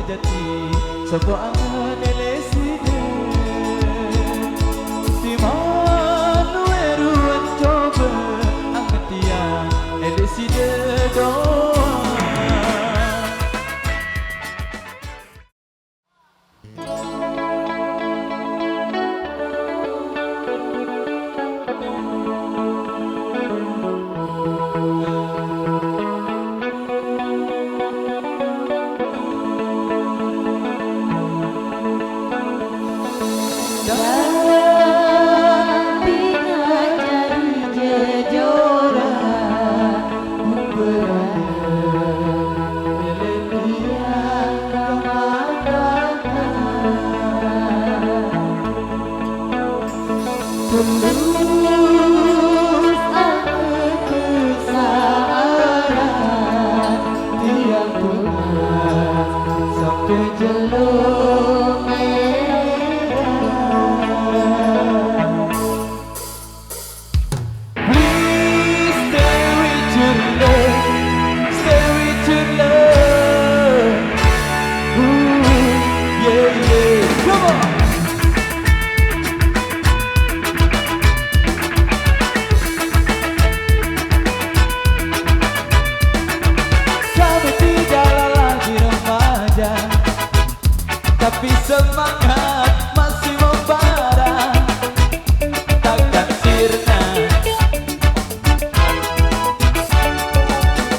jati sebuah angan eleside di mana eruan coba angketian eleside doa. Tapi semangat masih membara, takkan sirna.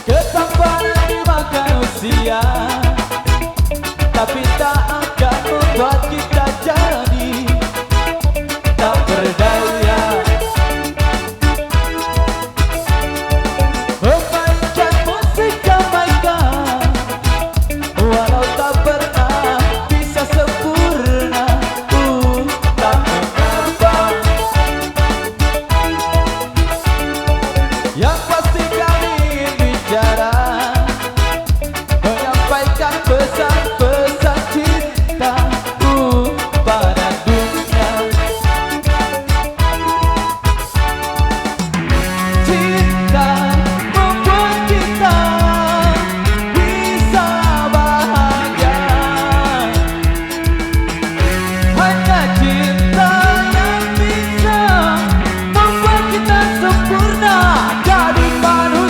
Ketampanan dimakan usia, tapi tak akan membuat kita jadi tak berdaya. Memainkan musik Jamaika walau tak pernah sempurna, tak mengapa. Yang pasti kami ingin bicara, menyampaikan pesan-pesan cinta pada dunia. Cinta membuat kita bisa bahagia. Hanya cinta yang bisa membuat kita sempurna jadi manusia.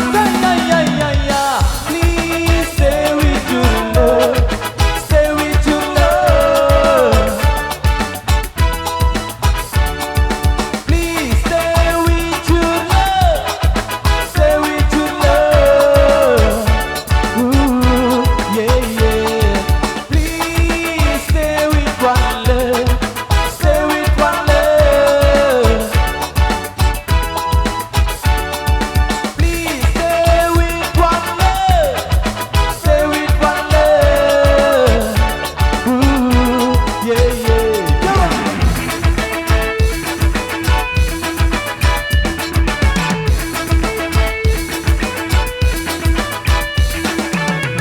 Please stay with your love, stay with your love. Please stay with your love, stay with your love. Yeah, yeah. Please stay with one love. Stay with one love. Please stay with one love. Stay with one love. Yeah, yeah. Come on.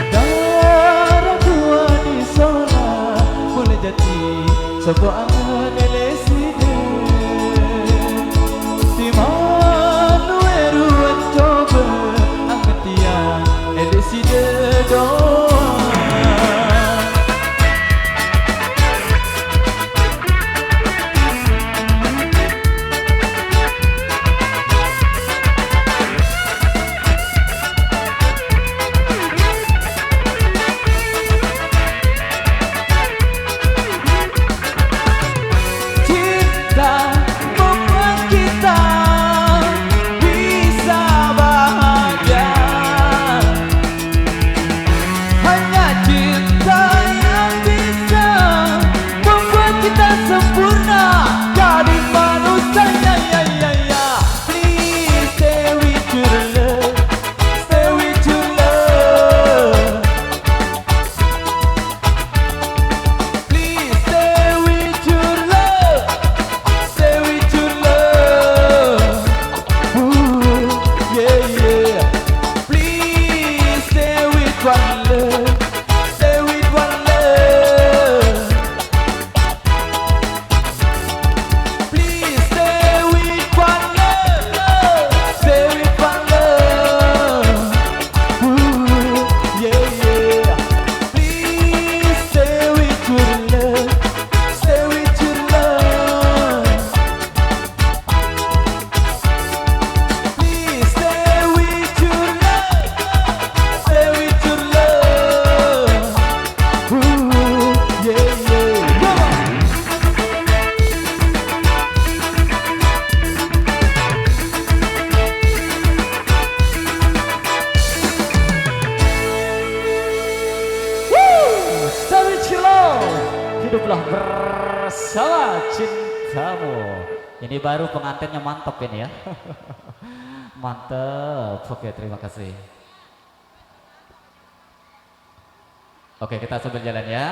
Darah tua di zona boleh jadi sebuah angan eleside di mana eruan coba angketian eleside doa. Cinta membuat kita bisa bahagia. ini baru pengantinnya mantep ini ya. Mantep. Oke, terima kasih. Oke, kita sambil jalan ya.